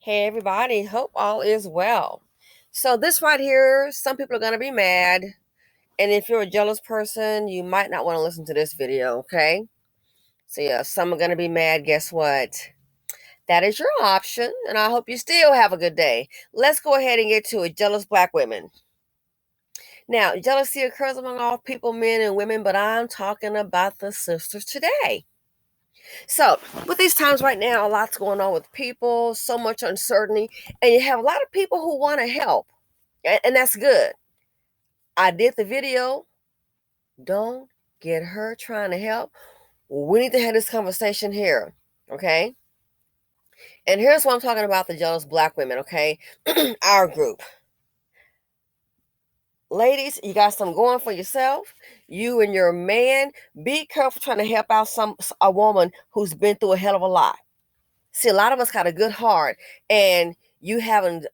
Hey everybody, hope all is well. So this right here, some people are going to be mad, and if you're a jealous person, you might not want to listen to this video, okay? So yeah, some are going to be mad. Guess what? That is your option, and I hope you still have a good day. Let's go ahead and get to it. Jealous black women. Now, jealousy occurs among all people, men and women, but I'm talking about the sisters today. So, with these times right now, a lot's going on with people, so much uncertainty, and you have a lot of people who want to help, and that's good. I did the video. Don't get hurt trying to help. We need to have this conversation here, okay? And here's what I'm talking about: the jealous black women, okay? Our group. Ladies, you got something going for yourself. You and your man, be careful trying to help out a woman who's been through a hell of a lot. See, a lot of us got a good heart, and you haven't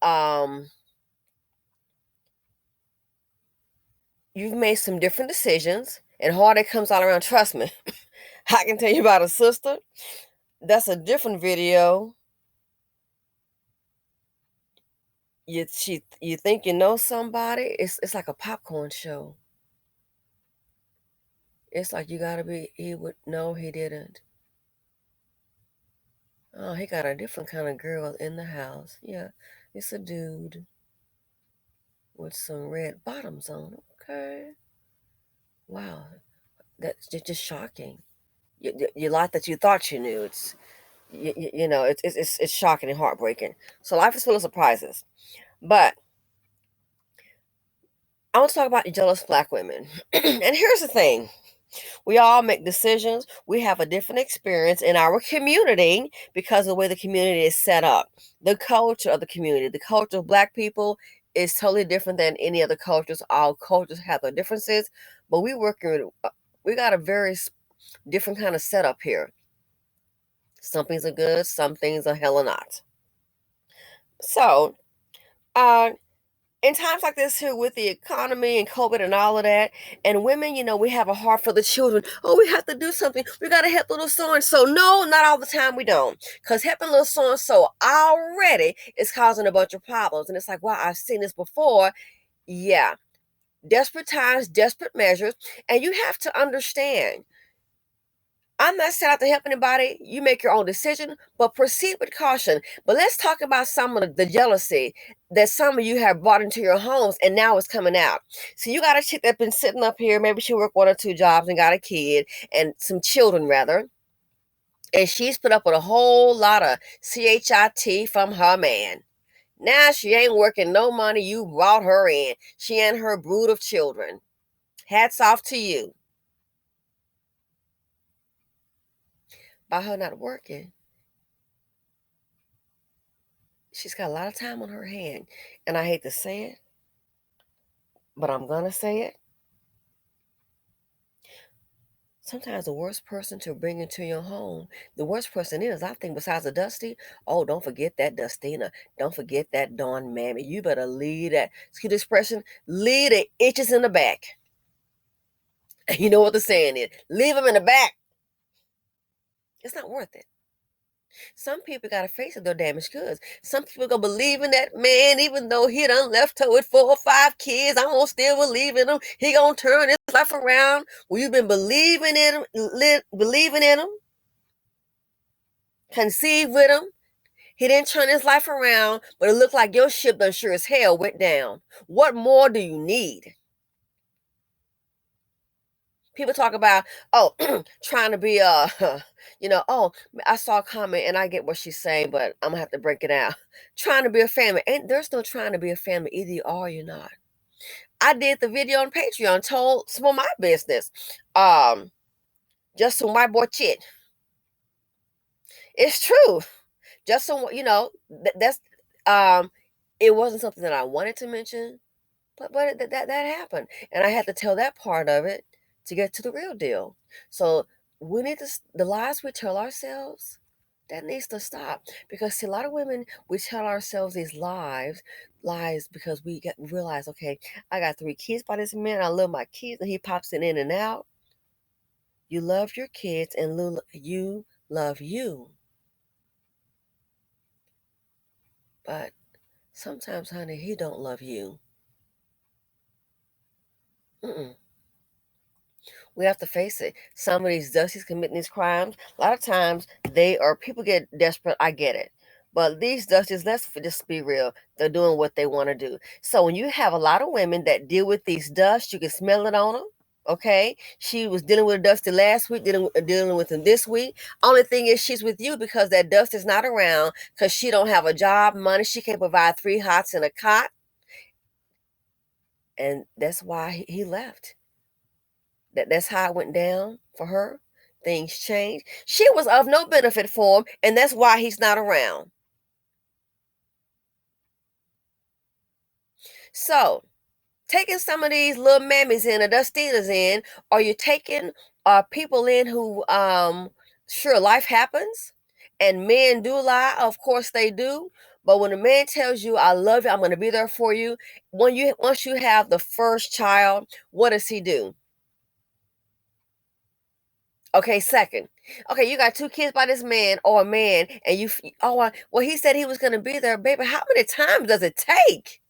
you've made some different decisions, and heartache comes all around. Trust me. I can tell you about a sister. That's a different video. You think you know somebody? It's like a popcorn show. It's like you gotta be. He would no, he didn't. Oh, he got a different kind of girl in the house. Yeah, it's a dude with some red bottoms on. Okay. Wow, that's just shocking. You like that you thought you knew. It's shocking and heartbreaking. So life is full of surprises. But I want to talk about the jealous black women. And here's the thing. We all make decisions. We have a different experience in our community because of the way the community is set up. The culture of the community, the culture of black people is totally different than any other cultures. All cultures have their differences, but we got a very different kind of setup here. Some things are good, some things are hella not. So, uh, in times like this here with the economy and COVID and all of that, and women, we have a heart for the children. Oh, we have to do something. We got to help little so and so. No, not all the time we don't. Because helping little so and so already is causing a bunch of problems. And it's like, wow, I've seen this before. Yeah. Desperate times, desperate measures. And you have to understand, I'm not set out to help anybody. You make your own decision, but proceed with caution. But let's talk about some of the jealousy that some of you have brought into your homes, and now it's coming out. So you got a chick that's been sitting up here. Maybe she worked one or two jobs and got a kid and some children, rather. And she's put up with a whole lot of CHIT from her man. Now she ain't working no money. You brought her in. She and her brood of children. Hats off to you. By her not working, she's got a lot of time on her hand. And I hate to say it, but I'm going to say it. Sometimes the worst person to bring into your home, the worst person is, I think, besides a Dusty, oh, don't forget that Dustina. Don't forget that Dawn Mammy. You better leave that, excuse the expression, leave the itches in the back. You know what the saying is. Leave them in the back. It's not worth it. Some people got to face it, they're damaged goods. Some people gonna believe in that man, even though he done left her with 4 or 5 kids. I'm gonna still believe in him. He gonna turn his life around. Well, you've been believing in him, believing in him, conceived with him. He didn't turn his life around, but it looked like your ship done sure as hell went down. What more do you need? People talk about, oh, trying to be oh, I saw a comment and I get what she's saying, but I'm gonna have to break it out. Trying to be a family. And there's no trying to be a family. Either you are or you're not. I did the video on Patreon, told some of my business. Just some white boy shit. It's true. Just some, that's it wasn't something that I wanted to mention, but that happened. And I had to tell that part of it to get to the real deal. So we need to, the lies we tell ourselves, that needs to stop. Because see, a lot of women, we tell ourselves these lies because realize, okay, I got 3 kids by this man. I love my kids, and he pops it in and out. You love your kids, and you love you. But sometimes, honey, he don't love you. Mm-mm. We have to face it. Some of these dusties committing these crimes, a lot of times they are people get desperate. I get it. But these dusties, let's just be real, they're doing what they want to do. So when you have a lot of women that deal with these dusts, you can smell it on them. Okay, she was dealing with a dusty last week, dealing with him this week. Only thing is, she's with you because that dust is not around because she don't have a job, money. She can't provide three hots and a cot, and that's why he left. That's how it went down for her. Things changed. She was of no benefit for him, and that's why he's not around. So, taking some of these little mammies in or Dustinas in, or you're taking people in who sure life happens and men do lie, of course they do. But when a man tells you, I love you, I'm gonna be there for you, once you have the first child, what does he do? Okay, second. Okay, you got two kids by this man or a man, and well, he said he was going to be there, baby. How many times does it take?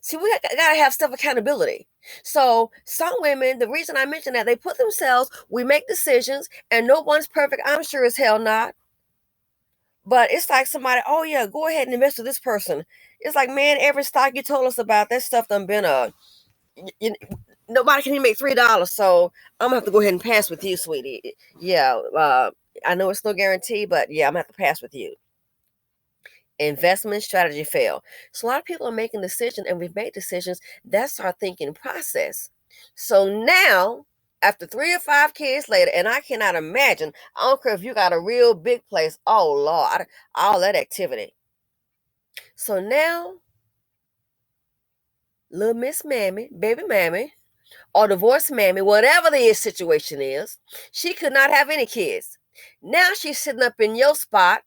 See, we gotta have self accountability. So some women, the reason I mention that, they put themselves. We make decisions, and no one's perfect. I'm sure as hell not. But it's like somebody, oh yeah, go ahead and invest with this person. It's like, man, every stock you told us about, that stuff done been you, nobody can even make $3, so I'm gonna have to go ahead and pass with you, sweetie. Yeah, I know it's no guarantee, but yeah, I'm gonna have to pass with you. Investment strategy fail. So a lot of people are making decisions, and we've made decisions. That's our thinking process. So now, after 3 or 5 kids later, and I cannot imagine. I don't care if you got a real big place. Oh Lord, all that activity. So now, little Miss Mammy, baby Mammy, or divorced mammy, whatever the situation is, she could not have any kids. Now she's sitting up in your spot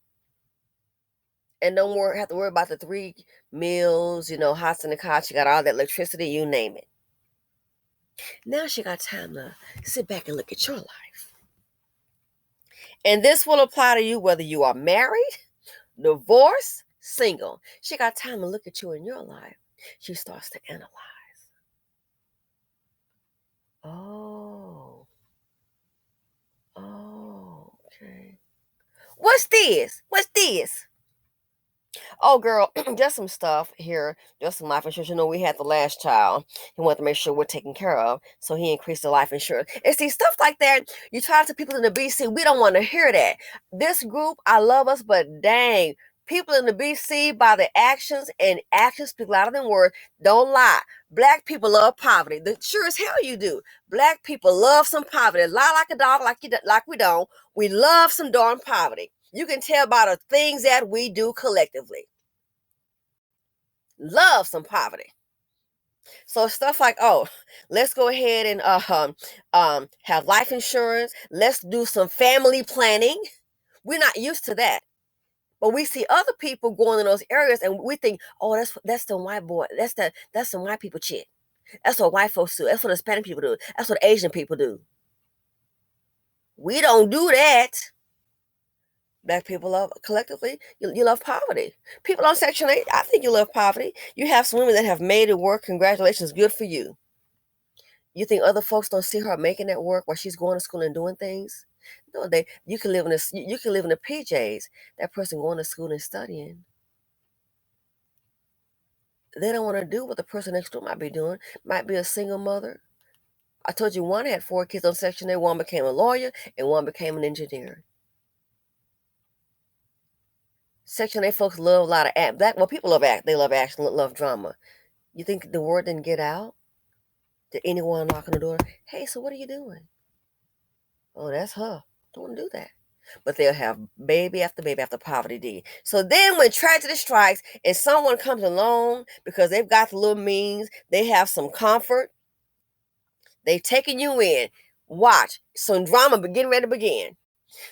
and have to worry about the 3 meals, hots in the cot. She got all that electricity, you name it. Now she got time to sit back and look at your life. And this will apply to you whether you are married, divorced, single. She got time to look at you in your life. She starts to analyze. Oh, okay. What's this? What's this? Oh, girl, just some stuff here, just some life insurance. We had the last child. He wanted to make sure we're taken care of, so he increased the life insurance. And see, stuff like that, you try to people in the BC, we don't want to hear that. This group, I love us, but dang, people in the BC, by the actions speak louder than words, don't lie. Black people love poverty. Sure as hell you do. Black people love some poverty. Lie like a dog, like we don't. We love some darn poverty. You can tell by the things that we do collectively. Love some poverty. So stuff like, oh, let's go ahead and have life insurance. Let's do some family planning. We're not used to that. But we see other people going in those areas and we think, oh, that's the white boy. That's some white people shit. That's what white folks do. That's what Hispanic people do. That's what Asian people do. We don't do that. Black people love collectively. You love poverty. People on Section 8, I think you love poverty. You have some women that have made it work. Congratulations, good for you. You think other folks don't see her making that work while she's going to school and doing things? No, you can live in the PJs. That person going to school and studying. They don't want to do what the person next door might be doing. Might be a single mother. I told you one had 4 kids on Section 8. One became a lawyer and one became an engineer. Section 8 folks love a lot of act. Well, people love act. They love action, love drama. You think the word didn't get out? Did anyone knock on the door? Hey, so what are you doing? Oh, that's her. Don't want to do that. But they'll have baby after poverty did. So then when tragedy strikes and someone comes along because they've got the little means, they have some comfort, they've taken you in. Watch. Some drama getting ready to begin.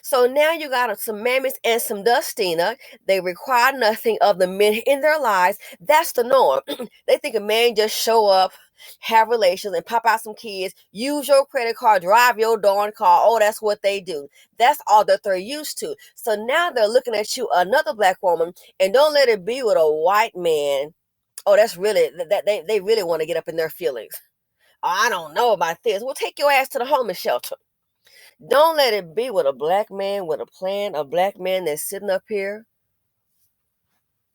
So now you got some mammies and some Dustina. They require nothing of the men in their lives. That's the norm. They think a man just show up. have relations, and pop out some kids, use your credit card, drive your darn car. Oh, that's what they do. That's all that they're used to. So now they're looking at you, another Black woman, and don't let it be with a white man. Oh, that's really that they really want to get up in their feelings. Oh, I don't know about this. Well, take your ass to the homeless shelter. Don't let it be with a Black man with a plan, a Black man that's sitting up here.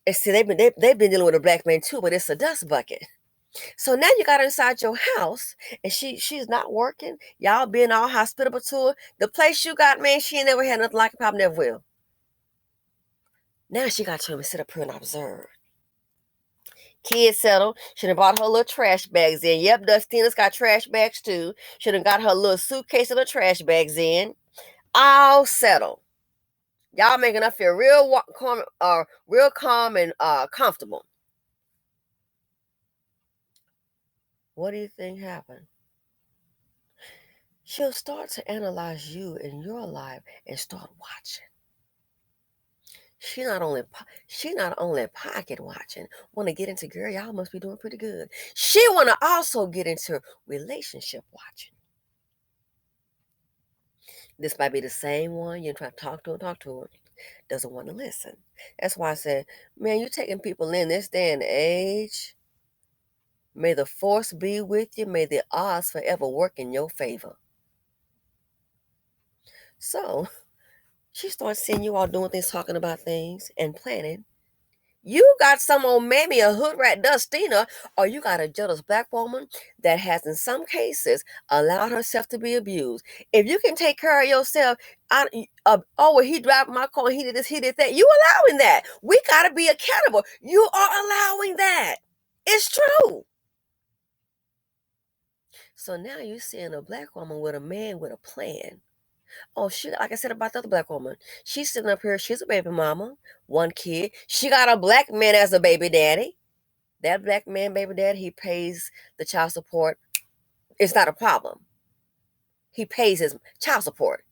And see, they've been dealing with a Black man too, but it's a dust bucket. So now you got her inside your house, and she's not working. Y'all being all hospitable to her. The place you got, man, she ain't never had nothing like it. Probably never will. Now she got to him and sit up here and observe. Kids settle. She done bought her little trash bags in. Yep, Dustina's got trash bags too. She done got her little suitcase of the trash bags in. All settled. Y'all making her feel real calm and comfortable. What do you think happened? She'll start to analyze you and your life and start watching. She not only pocket watching, want to get into, girl, y'all must be doing pretty good. She want to also get into relationship watching. This might be the same one you try to talk to her, doesn't want to listen. That's why I said, man, you taking people in this day and age. May the force be with you. May the odds forever work in your favor. So she starts seeing you all doing things, talking about things, and planning. You got some old mammy, a hood rat Dustina, or you got a jealous Black woman that has, in some cases, allowed herself to be abused. If you can take care of yourself, well, he dropped my car, he did this, he did that. You allowing that? We gotta be accountable. You are allowing that. It's true. So now you're seeing a Black woman with a man with a plan. Oh, she, like I said about the other Black woman, she's sitting up here. She's a baby mama, one kid. She got a Black man as a baby daddy. That Black man, baby daddy, he pays the child support. It's not a problem. He pays his child support.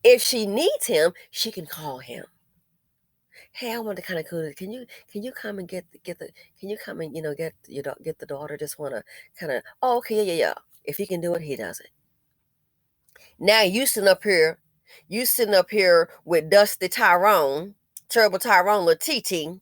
If she needs him, she can call him. Hey, I want to kind of cool. Can you come and get the can you come and get the daughter? Just want to kind of, oh, okay, yeah. If he can do it, he does it. Now you sitting up here with Dusty Tyrone, terrible Tyrone, little TT.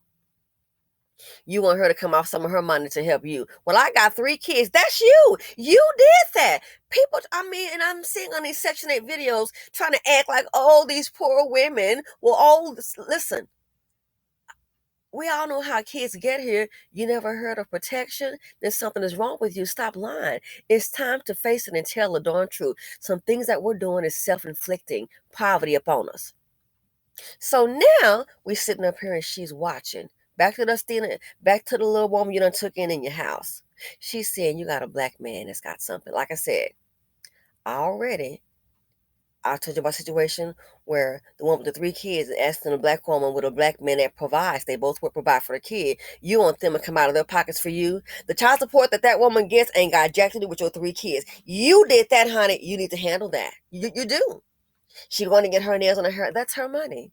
You want her to come off some of her money to help you. Well, I got 3 kids. That's you. You did that. People, I mean, and I'm seeing on these Section 8 videos trying to act like, oh, these poor women. Well, listen, we all know how kids get here. You never heard of protection? Then something is wrong with you. Stop lying. It's time to face it and tell the darn truth. Some things that we're doing is self-inflicting poverty upon us. So now we're sitting up here and she's watching. Back to the little woman you done took in your house. She's saying you got a Black man that's got something. Like I said, already, I told you about a situation where the one with the 3 kids is asking a Black woman with a Black man that provides. They both will provide for the kid. You want them to come out of their pockets for you. The child support that woman gets ain't got jack to do with your 3 kids. You did that, honey. You need to handle that. You do. She want to get her nails on her hair. That's her money.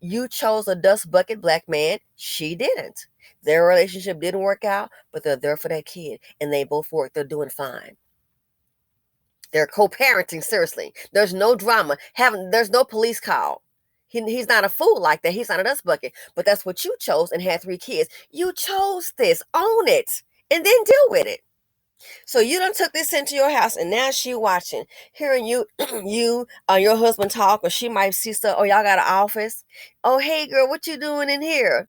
You chose a dust bucket Black man. She didn't. Their relationship didn't work out, but they're there for that kid. And they both work. They're doing fine. They're co-parenting, seriously. There's no drama. There's no police call. He's not a fool like that. He's not a dust bucket. But that's what you chose and had 3 kids. You chose this. Own it. And then deal with it. So you done took this into your house, and now she watching, hearing you, your husband talk, or she might see stuff. Oh, y'all got an office. Oh, hey girl, what you doing in here?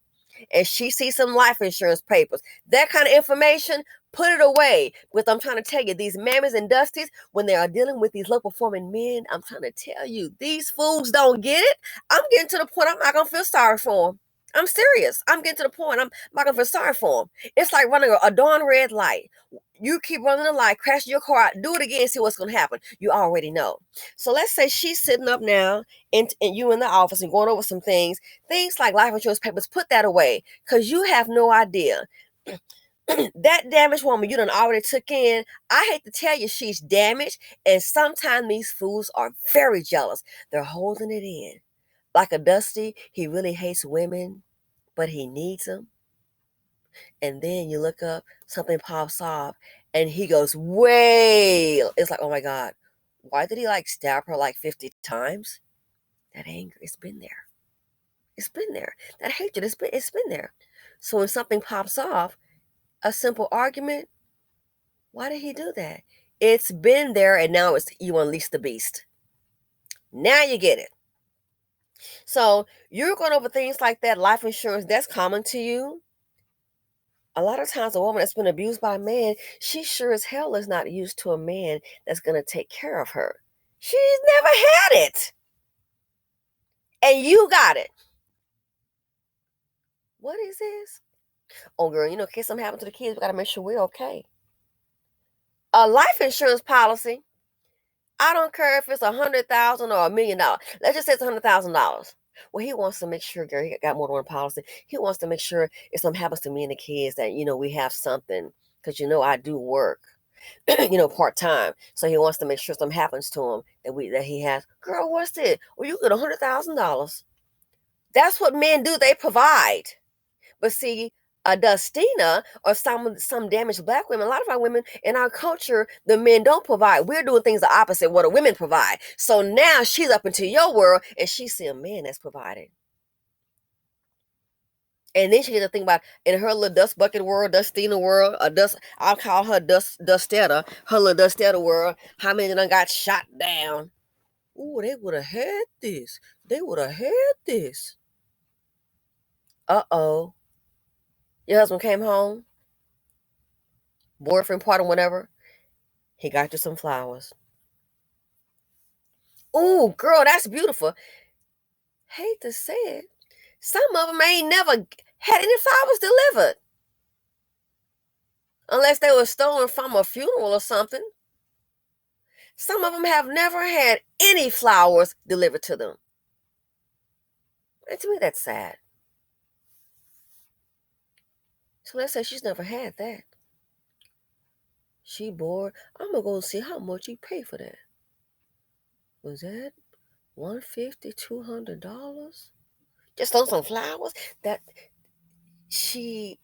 And she sees some life insurance papers. That kind of information, put it away. Because I'm trying to tell you, these mammies and dusties, when they are dealing with these low performing men, I'm trying to tell you, these fools don't get it. I'm getting to the point I'm not gonna feel sorry for them. I'm serious. I'm getting to the point I'm not gonna feel sorry for them. It's like running a darn red light. You keep running the light, crashing your car out, do it again, see what's going to happen. You already know. So let's say she's sitting up now and you in the office and going over some things like life insurance papers, put that away because you have no idea. That damaged woman you done already took in, I hate to tell you, she's damaged. And sometimes these fools are very jealous. They're holding it in. Like a Dusty, he really hates women, but he needs them. And then you look up, something pops off, and he goes, way. It's like, oh my God, why did he like stab her like 50 times? That anger, it's been there. It's been there. That hatred, it's been there. So when something pops off, a simple argument, why did he do that? It's been there, and now it's you unleash the beast. Now you get it. So you're going over things like that, life insurance, that's common to you. A lot of times a woman that's been abused by a man, she sure as hell is not used to a man that's going to take care of her. She's never had it. And you got it. What is this? Oh, girl, in case something happened to the kids, we got to make sure we're okay. A life insurance policy, I don't care if it's $100,000 or $1,000,000. Let's just say it's $100,000. Well, he wants to make sure, girl, he got more than one policy. He wants to make sure if something happens to me and the kids that, we have something. Because, I do work, part time. So he wants to make sure something happens to him that he has. Girl, what's this? Well, you get $100,000. That's what men do. They provide. But see, a Dustina or some damaged Black women, a lot of our women in our culture, the men don't provide. We're doing things the opposite what the women provide. So now she's up into your world and she's seeing a man that's providing. And then she gets to think about in her little dust bucket world, Dustina world, I'll call her Dustetta, her little Dustetta world, how many done got shot down? Ooh, they would have had this. They would have had this. Uh-oh. Your husband came home, boyfriend, partner, whatever. He got you some flowers. Ooh, girl, that's beautiful. Hate to say it. Some of them ain't never had any flowers delivered. Unless they were stolen from a funeral or something. Some of them have never had any flowers delivered to them. And to me, that's sad. So let's say she's never had that. She bored. I'm going to go see how much you pay for that. Was that $150, $200? Just on some flowers? That she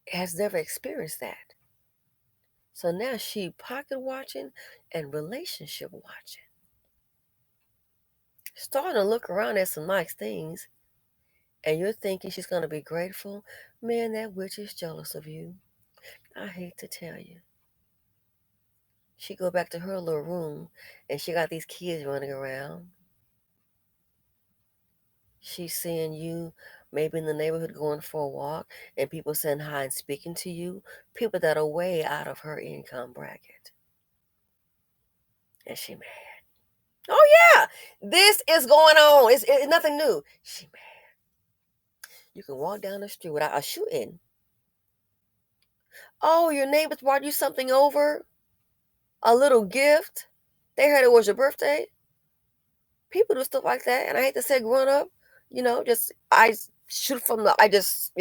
has never experienced that. So now she pocket watching and relationship watching. Starting to look around at some nice things, and you're thinking she's going to be grateful. Man, that witch is jealous of you. I hate to tell you. She go back to her little room, and she got these kids running around. She's seeing you maybe in the neighborhood going for a walk, and people saying hi and speaking to you. People that are way out of her income bracket. And she mad. Oh yeah, this is going on. It's nothing new. She mad. You can walk down the street without a shooting. Oh, your neighbors brought you something over, a little gift. They heard it was your birthday. People do stuff like that, and I hate to say, growing up, just I shoot from the. I just,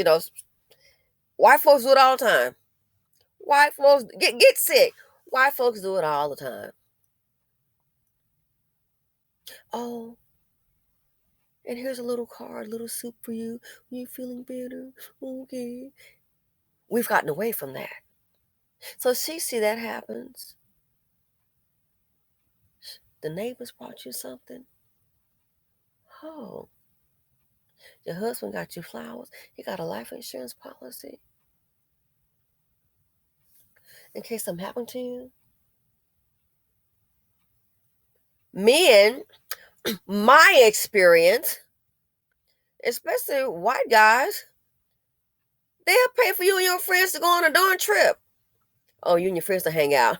white folks do it all the time. White folks get sick. White folks do it all the time. Oh, and here's a little card, little soup for you when you're feeling better. Okay. We've gotten away from that. So see that happens. The neighbors brought you something. Oh, your husband got you flowers. He got a life insurance policy in case something happened to you. Men, my experience, especially white guys, they'll pay for you and your friends to go on a darn trip. Oh, you and your friends to hang out.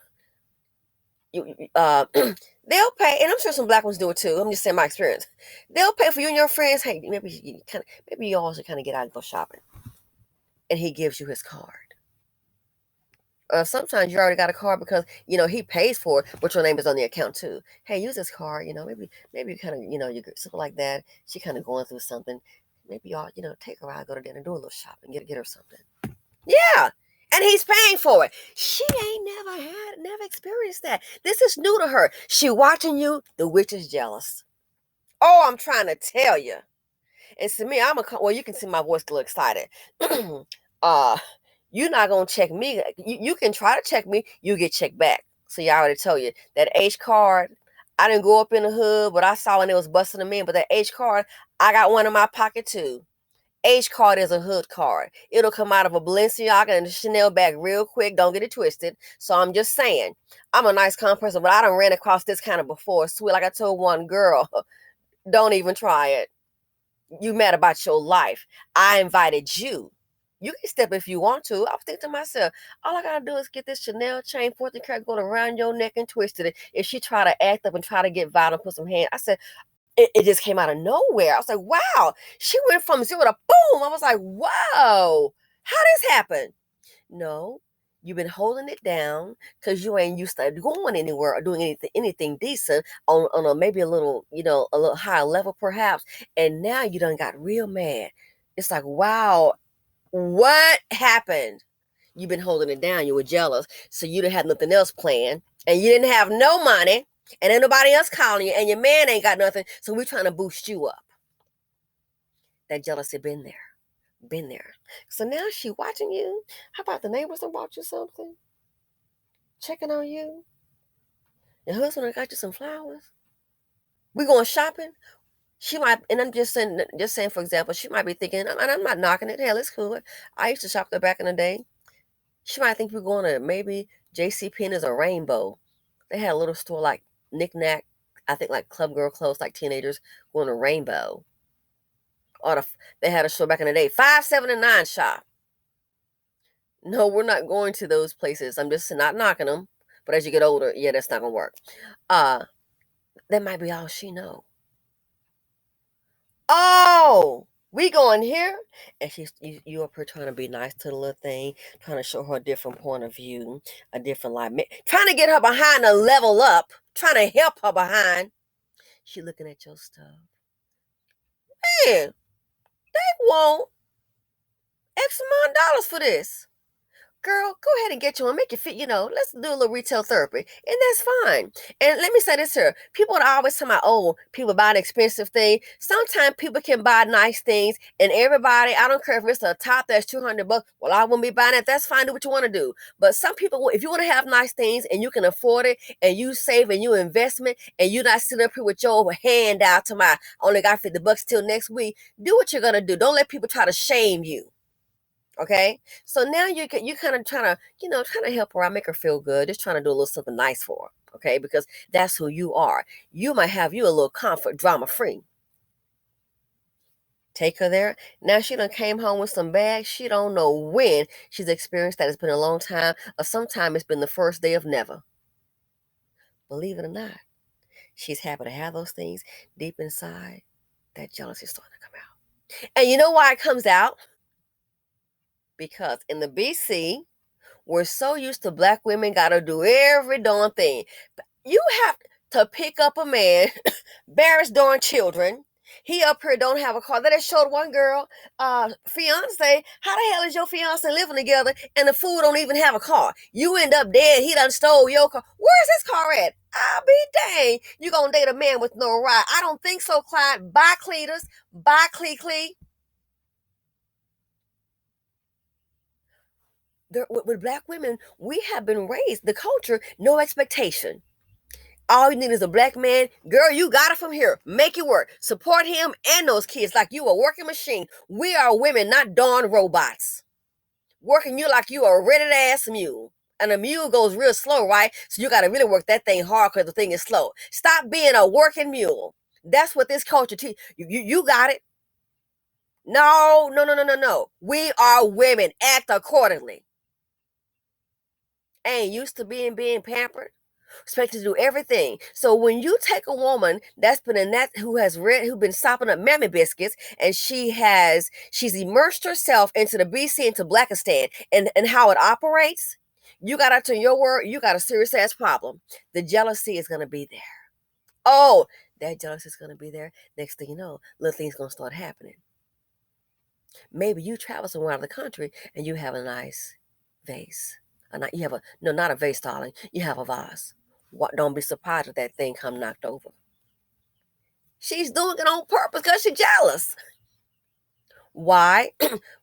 They'll pay, and I'm sure some Black ones do it too. I'm just saying my experience. They'll pay for you and your friends. Hey, maybe you all should kind of get out and go shopping. And he gives you his card. Sometimes you already got a card because he pays for it, but your name is on the account too. Hey, use this card. Maybe kind of you something like that. She kind of going through something. Maybe y'all take her out, go to dinner, do a little shopping, get her something. Yeah, and he's paying for it. She ain't never experienced that. This is new to her. She watching you. The witch is jealous. Oh, I'm trying to tell you. And to me, well, you can see my voice a little excited. uh You're not gonna check me. You can try to check me, you get checked back. See, I already tell you that H card. I didn't go up in the hood, but I saw when it was busting them in. But that H card, I got one in my pocket too. H card is a hood card. It'll come out of a Balenciaga and a Chanel bag real quick. Don't get it twisted. So I'm just saying, I'm a nice, calm person, but I done ran across this kind of before. Sweet, like I told one girl, don't even try it. You mad about your life. I invited you. You can step if you want to. I was thinking to myself, all I gotta do is get this Chanel chain, 14 karat gold around your neck and twisted it. If she try to act up and try to get violent, put some hand, I said, it just came out of nowhere. I was like, wow. She went from zero to boom. I was like, whoa. How this happen? No, you've been holding it down because you ain't used to going anywhere or doing anything decent on a maybe a little, a little higher level perhaps. And now you done got real mad. It's like, wow, what happened? You've been holding it down. You were jealous. So you didn't have nothing else planned. And you didn't have no money. And ain't nobody else calling you. And your man ain't got nothing. So we're trying to boost you up. That jealousy been there. Been there. So now she watching you. How about the neighbors that bought you something? Checking on you. Your husband got you some flowers. We going shopping. She might, and I'm just saying, for example, she might be thinking, and I'm not knocking it. Hell, it's cool. I used to shop there back in the day. She might think we're going to maybe J.C. Penney's or Rainbow. They had a little store like Knick Knack. I think like Club Girl clothes, like teenagers going to Rainbow. Or they had a store back in the day, 579 shop. No, we're not going to those places. I'm just not knocking them. But as you get older, yeah, that's not gonna work. That might be all she know. Oh, we going here, and you up here trying to be nice to the little thing, trying to show her a different point of view, a different light, trying to get her behind to level up, trying to help her behind. She looking at your stuff. Man, they want X amount of dollars for this. Girl, go ahead and get you one. Make it fit, let's do a little retail therapy. And that's fine. And let me say this here. People are always talking about, oh, people buy an expensive thing. Sometimes people can buy nice things. And everybody, I don't care if it's a top that's $200. Well, I wouldn't be buying it. That's fine. Do what you want to do. But some people, if you want to have nice things and you can afford it and you save and you investment and you not sitting up here with your hand out to my only got $50 till next week, do what you're going to do. Don't let people try to shame you. Okay, so now you kind of trying to help her out, make her feel good, just trying to do a little something nice for her. Okay, because that's who you are. You might have you a little comfort, drama free. Take her there. Now she done came home with some bags. She don't know when she's experienced that. It's been a long time, or sometime it's been the first day of never. Believe it or not, she's happy to have those things deep inside. That jealousy is starting to come out, and you know why it comes out? Because in the BC, we're so used to Black women got to do every darn thing. You have to pick up a man, bear his darn children. He up here don't have a car. That just showed one girl, fiance. How the hell is your fiance living together and the fool don't even have a car? You end up dead. He done stole your car. Where's his car at? I'll be dang. You gonna date a man with no ride? I don't think so, Clyde. Bye, Cletus. Bye, Clee. With Black women, we have been raised the culture, no expectation. All you need is a Black man. Girl, you got it from here. Make it work. Support him and those kids like you a working machine. We are women, not darn robots. Working you like you a ready ass mule. And a mule goes real slow, right? So you got to really work that thing hard because the thing is slow. Stop being a working mule. That's what this culture teaches. You got it. No. We are women. Act accordingly. Ain't used to being pampered, expected to do everything. So when you take a woman that's been in that who been sopping up mammy biscuits, and she's immersed herself into the BC, into Blackistan, and how it operates, you got out to your word, you got a serious ass problem. The jealousy is gonna be there. Oh, that jealousy is gonna be there. Next thing you know, little things gonna start happening. Maybe you travel somewhere out of the country and you have a nice vase. You have not a vase, darling. You have a vase. What? Don't be surprised if that thing come knocked over. She's doing it on purpose because she's jealous. Why?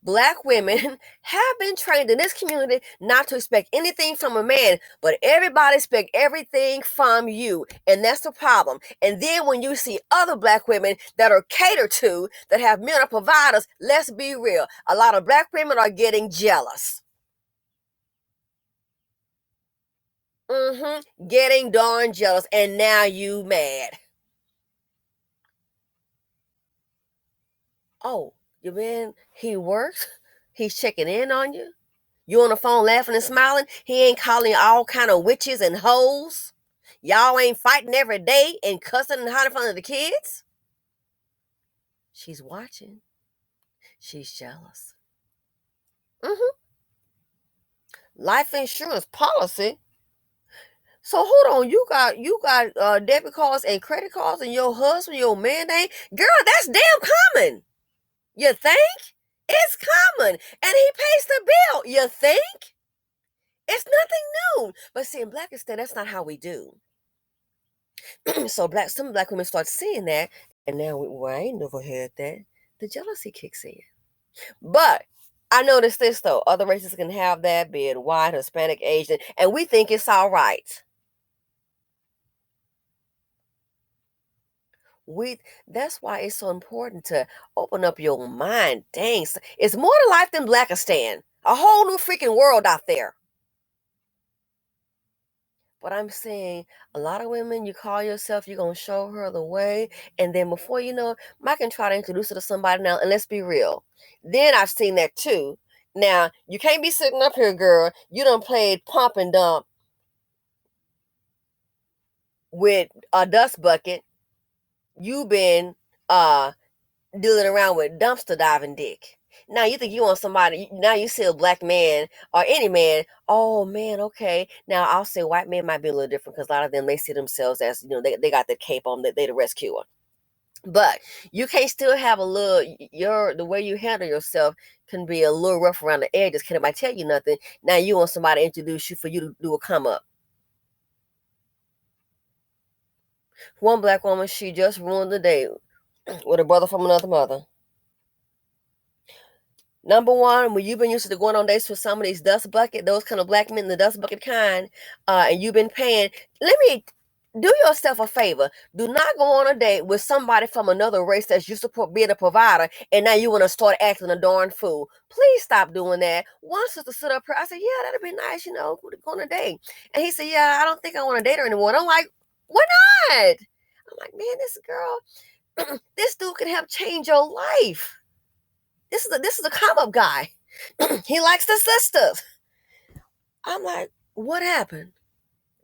Black women have been trained in this community not to expect anything from a man, but everybody expect everything from you. And that's the problem. And then when you see other black women that are catered to, that have men or providers, let's be real. A lot of black women are getting jealous. Getting darn jealous. And now you mad. Oh, you mean he works? He's checking in on you? You on the phone laughing and smiling? He ain't calling all kind of witches and hoes? Y'all ain't fighting every day and cussing and hiding in front of the kids? She's watching. She's jealous. hmm Life insurance policy. So hold on, you got debit cards and credit cards and your husband, your man name? Girl, that's damn common. You think? It's common. And he pays the bill. You think? It's nothing new. But see, in Blackistan, that's not how we do. So some black women start seeing that, and now well, I ain't never had that. The jealousy kicks in. But I noticed this though: other races can have that, be it white, Hispanic, Asian, and we think it's all right. We That's why it's so important to open up your mind. Dang, it's more to life than Blackistan. A whole new freaking world out there. But I'm saying a lot of women, you call yourself, you're gonna show her the way, and then before you know, I can try to introduce her to somebody now. And let's be real. Then I've seen that too. Now you can't be sitting up here, girl. You done played pump and dump with a dust bucket. You've been dealing around with dumpster diving dick. Now you think you want somebody, now you see a black man or any man, oh man, okay. Now I'll say white men might be a little different because a lot of them, they see themselves as, they got the cape on, that they the rescuer. But you can't still have a little, the way you handle yourself can be a little rough around the edges. Can nobody tell you nothing? Now you want somebody to introduce you for you to do a come up. One black woman, she just ruined the day with a brother from another mother. Number one, when you've been used to going on dates with some of these dust bucket, those kind of black men, the dust bucket kind, and you've been paying, let me do yourself a favor. Do not go on a date with somebody from another race that's used to being a provider, and now you want to start acting a darn fool. Please stop doing that. One sister stood up here. I said, yeah, that'd be nice, go on a date. And he said, yeah, I don't think I want to date her anymore. And I'm like, why not? I'm like, man, this girl, this dude can help change your life. This is a come up guy. He likes the sisters. I'm like, what happened?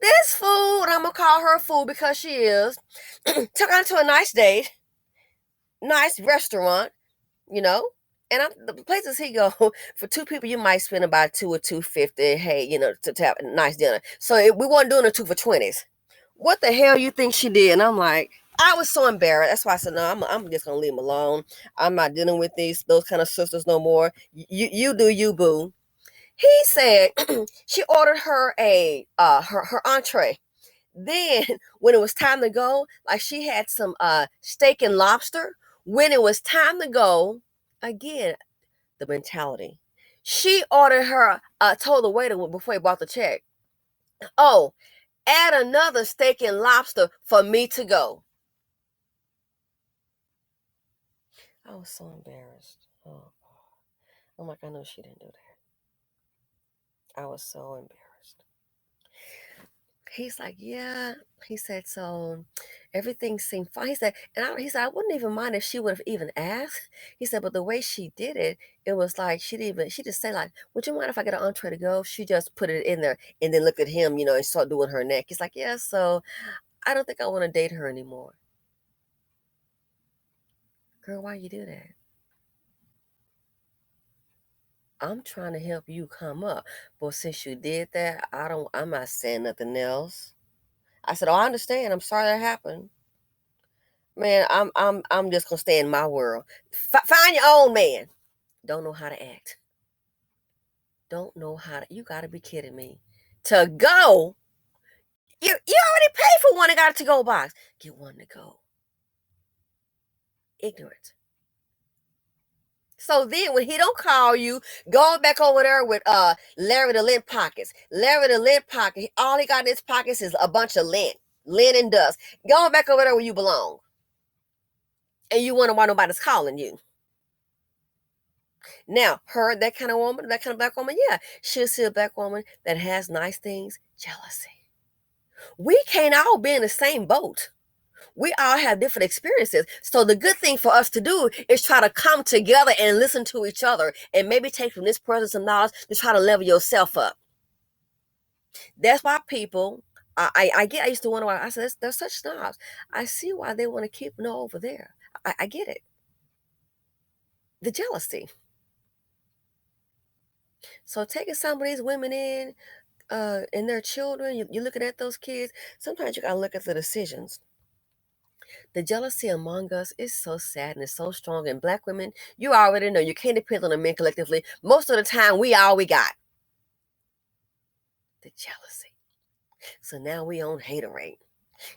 This fool, and I'm gonna call her a fool because she is, took her to a nice date, nice restaurant, you know. And the places he go for two people, you might spend about 2 or 250. Hey, to have a nice dinner. So we weren't doing a 2 for 20s. What the hell you think she did? And I'm like, I was so embarrassed. That's why I said, no, I'm just gonna leave him alone. I'm not dealing with those kind of sisters no more. You do you, boo. He said she ordered her her entree. Then when it was time to go, like she had some steak and lobster. When it was time to go, again, the mentality. She ordered her, told the waiter before he bought the check, oh, add another steak and lobster for me to go. I was so embarrassed. Oh, I'm like, I know she didn't do that. I was so embarrassed. He's like, yeah. He said, so everything seemed fine. He said, I wouldn't even mind if she would have even asked. He said, but the way she did it, it was like she just said like, would you mind if I get an entree to go? She just put it in there and then looked at him, and started doing her neck. He's like, yeah, so I don't think I want to date her anymore. Girl, why you do that? I'm trying to help you come up. But since you did that, I'm not saying nothing else. I said, oh, I understand. I'm sorry that happened. Man, I'm just gonna stay in my world. Find your own man. Don't know how to act. Don't know how to. You gotta be kidding me. To go, you already paid for one and got a to go box. Get one to go. Ignorant. So then when he don't call you, going back over there with Larry the Lint Pockets. Larry the Lint Pocket, all he got in his pockets is a bunch of lint. Lint and dust. Going back over there where you belong. And you wonder why nobody's calling you. Now, her, that kind of woman, that kind of black woman, yeah, she'll see a black woman that has nice things, jealousy. We can't all be in the same boat. We all have different experiences. So the good thing for us to do is try to come together and listen to each other and maybe take from this person some knowledge to try to level yourself up. That's why people, I used to wonder why, I said, they're such snobs. I see why they want to keep no over there. I get it. The jealousy. So taking some of these women in, and their children, you're looking at those kids, sometimes you gotta look at the decisions. The jealousy among us is so sad and it's so strong. And black women, you already know you can't depend on the men collectively. Most of the time, we all we got. The jealousy. So now we on haterade.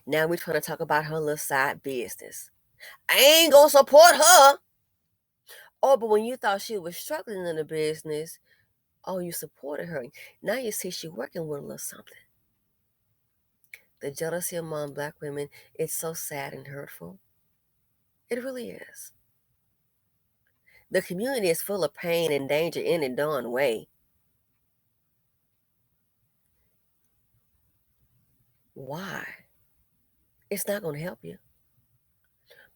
Now we trying to talk about her little side business. I ain't gonna support her. Oh, but when you thought she was struggling in the business, oh, you supported her. Now you see she working with a little something. The jealousy among black women, it's so sad and hurtful. It really is. The community is full of pain and danger in and done way. Why? It's not going to help you.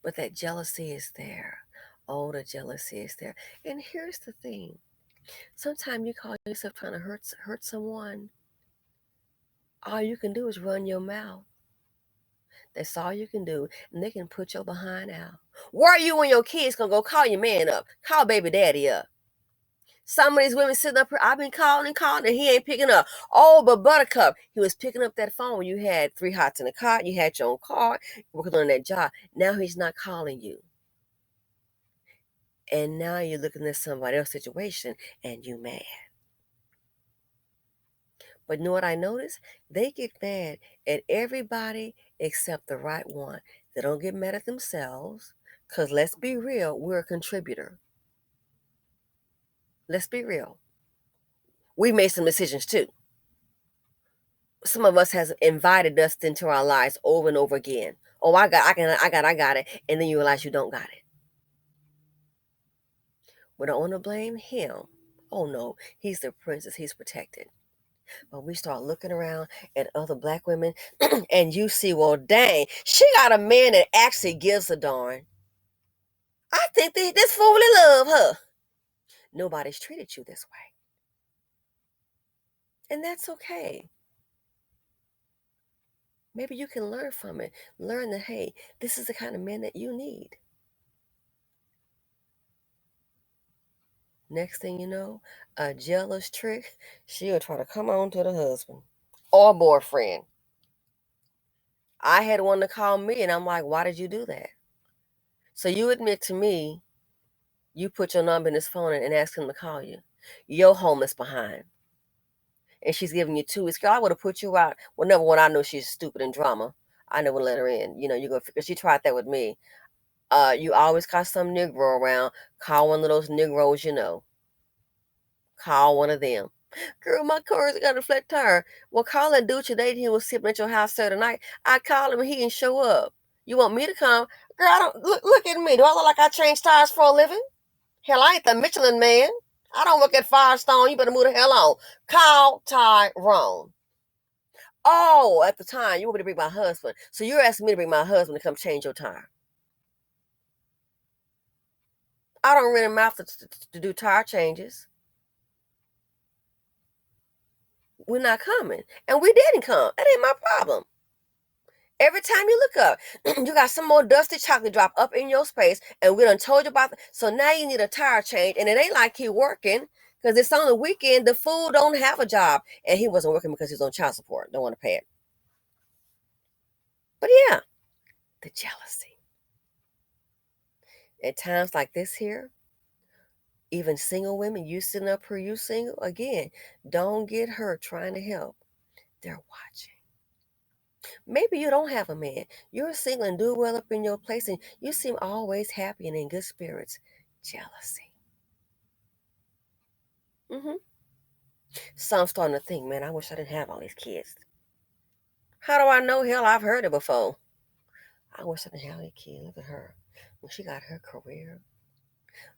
But that jealousy is there. Oh, the jealousy is there. And here's the thing. Sometimes you call yourself trying to hurt someone. All you can do is run your mouth. That's all you can do. And they can put your behind out. Where are you when your kids going to go call your man up? Call baby daddy up. Some of these women sitting up here, I've been calling and calling, and he ain't picking up. Oh, but Buttercup, he was picking up that phone when you had 3 hots in the car, you had your own car, working on that job. Now he's not calling you. And now you're looking at somebody else's situation and you mad. But you know what I noticed? They get mad at everybody except the right one. They don't get mad at themselves, because let's be real, we're a contributor. Let's be real. We made some decisions too. Some of us has invited us into our lives over and over again. Oh, I got it. And then you realize you don't got it. We don't want to blame him. Oh no, he's the princess, he's protected. But we start looking around at other black women and you see, well, dang, she got a man that actually gives a darn. I think that this fool really love her. Nobody's treated you this way. And that's okay. Maybe you can learn from it. Learn that, hey, this is the kind of man that you need. Next thing you know, a jealous trick, she'll try to come on to the husband or boyfriend. I had one to call me, and I'm like, why did you do that? So you admit to me, you put your number in his phone and ask him to call you. Your home is behind. And she's giving you 2 weeks. Girl, I would have put you out. Well, number one, I know she's stupid and drama. I never let her in. You know, you go, because she tried that with me. You always got some Negro around. Call one of those Negroes you know. Call one of them. Girl, my car's got a flat tire. Well, call that dude today. He was sitting at your house Saturday night. I called him and he didn't show up. You want me to come? Girl, I don't look at me. Do I look like I change tires for a living? Hell, I ain't the Michelin man. I don't work at Firestone. You better move the hell on. Call Tyrone. Oh, at the time, you want me to bring my husband. So you're asking me to bring my husband to come change your tire. I don't rent him out to do tire changes. We're not coming. And we didn't come. That ain't my problem. Every time you look up, you got some more dusty chocolate drop up in your space, and we done told you about it. So now you need a tire change, and it ain't like he working, because it's on the weekend. The fool don't have a job, and he wasn't working because he's on child support. Don't want to pay it. But yeah, the jealousy. At times like this here, even single women, you sitting up here, you single, again, don't get hurt trying to help. They're watching. Maybe you don't have a man. You're single and do well up in your place, and you seem always happy and in good spirits. Jealousy. Mm-hmm. So I'm starting to think, man, I wish I didn't have all these kids. How do I know? Hell, I've heard it before. I wish I didn't have any kids. Look at her. When she got her career,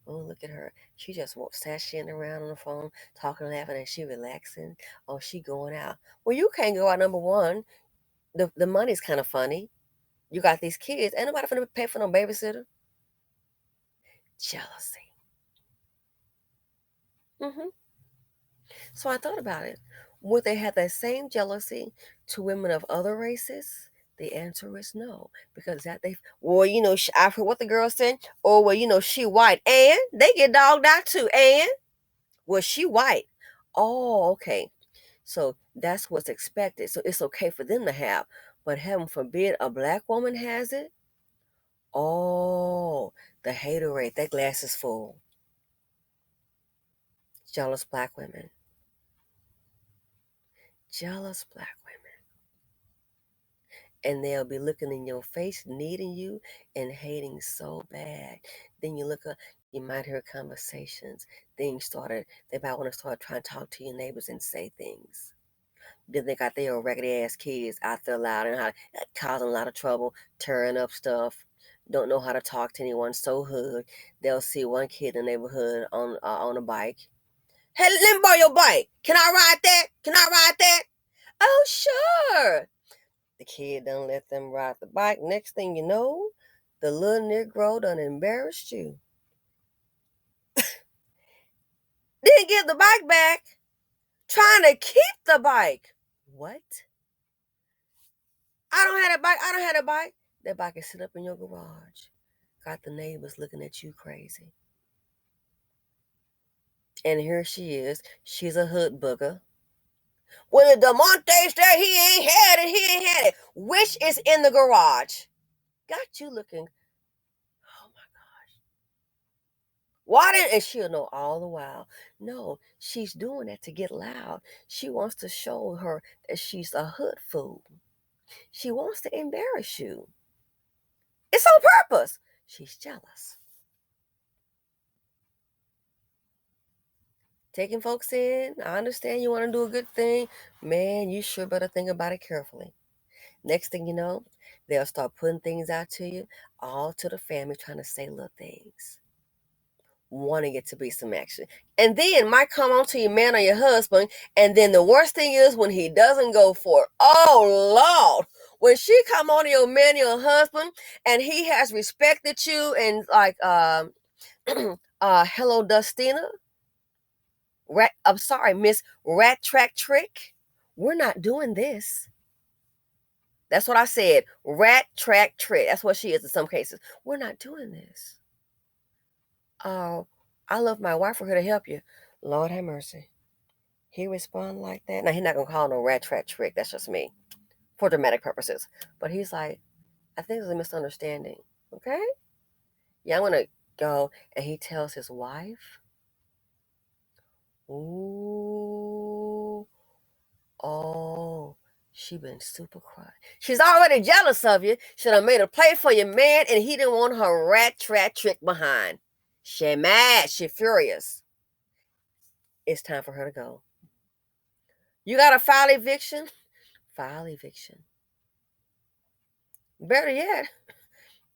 oh, look at her. She just sashaying around on the phone, talking, laughing, and she relaxing. Oh, she going out. Well, you can't go out, number one. The money's kind of funny. You got these kids. Ain't nobody finna pay for no babysitter. Jealousy. Hmm. So I thought about it. Would they have that same jealousy to women of other races? The answer is no, because that they well, I've heard what the girl said. Oh, well, she white, and they get dogged out too. And well, she white. Oh, okay. So that's what's expected. So it's okay for them to have, but heaven forbid a black woman has it. Oh, the hater rate. That glass is full. Jealous black women. Jealous black women. And they'll be looking in your face, needing you and hating so bad. Then you look up, you might hear conversations. Things started, they might want to start trying to talk to your neighbors and say things. Then they got their raggedy ass kids out there loud and causing a lot of trouble, tearing up stuff. Don't know how to talk to anyone. So hood. They'll see one kid in the neighborhood on a bike. Hey, let me borrow your bike. Can I ride that? Can I ride that? Oh, sure. The kid don't let them ride the bike. Next thing you know, the little Negro done embarrassed you. Didn't give the bike back. Trying to keep the bike. What? I don't have a bike. I don't have a bike. That bike can sit up in your garage. Got the neighbors looking at you crazy. And here she is. She's a hood booger. When the Demonte's there, he ain't had it. He ain't had it. Which is in the garage. Got you looking. Oh my gosh. Why didn't, and she'll know all the while. No, she's doing that to get loud. She wants to show her that she's a hood fool. She wants to embarrass you. It's on purpose. She's jealous. Taking folks in, I understand you want to do a good thing. Man, you sure better think about it carefully. Next thing you know, they'll start putting things out to you, all to the family, trying to say little things, wanting it to be some action. And then might come on to your man or your husband, and then the worst thing is when he doesn't go for it. Oh, Lord. When she come on to your man, your husband, and he has respected you and like, hello, Dustina. I'm sorry, Miss Rat Track Trick. We're not doing this. That's what I said. Rat Track Trick. That's what she is in some cases. We're not doing this. Oh, I love my wife. We're here to help you. Lord have mercy. He respond like that. Now he's not gonna call no rat track trick. That's just me for dramatic purposes. But he's like, I think there's a misunderstanding. Okay? Yeah, I'm gonna go. And he tells his wife, ooh, oh, she been super quiet. She's already jealous of you. Should have made a play for your man, and he didn't want her rat trap trick behind. She mad. She furious. It's time for her to go. You got to file eviction? File eviction. Better yet,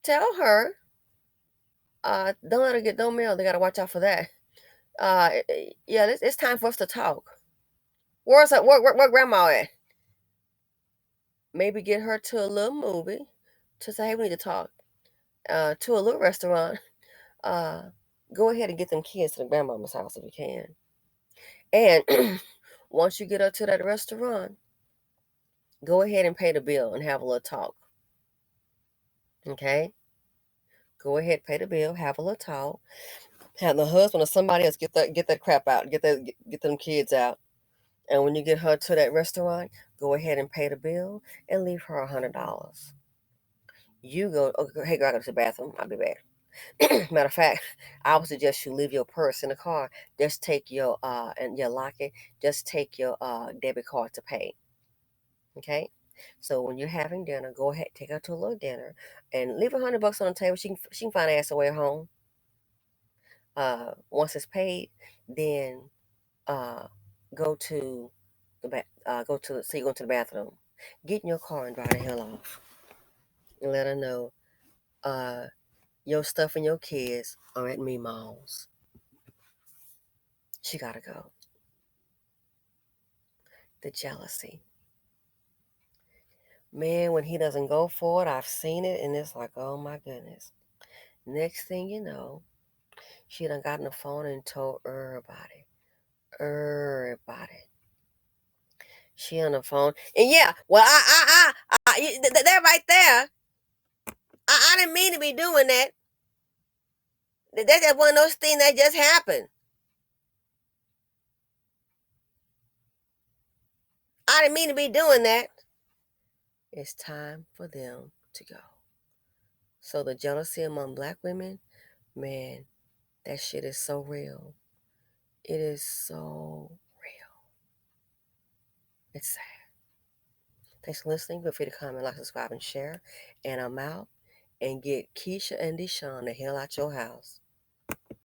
tell her. Don't let her get no mail. They got to watch out for that. Yeah, it's time for us to talk. Where grandma at? Maybe get her to a little movie. To say, hey, we need to talk. To a little restaurant. Uh, Go ahead and get them kids to the grandmama's house if you can. And once you get up to that restaurant, go ahead and pay the bill and have a little talk. Okay? Go ahead, pay the bill, have a little talk. Have the husband or somebody else get that crap out, get them kids out. And when you get her to that restaurant, go ahead and pay the bill and leave her $100. You go, okay, hey girl, I go to the bathroom. I'll be back. Matter of fact, I would suggest you leave your purse in the car. Just take your and your locket. Just take your debit card to pay. Okay. So when you're having dinner, go ahead, take her to a little dinner, and leave $100 on the table. She can find her ass away home. Once it's paid, then uh, go to say you're going to the bathroom. Get in your car and drive the hell off. And let her know uh, your stuff and your kids are at Meemaw's. She gotta go. The jealousy. Man, when he doesn't go for it, I've seen it, and it's like, oh my goodness. Next thing you know, she done got on the phone and told everybody. Everybody. She on the phone. And yeah, well, that right there, I didn't mean to be doing that. That's just one of those things that just happened. I didn't mean to be doing that. It's time for them to go. So the jealousy among Black women, man, that shit is so real. It is so real. It's sad. Thanks for listening. Feel free to comment, like, subscribe, and share. And I'm out. And get Keisha and Deshaun the hell out your house.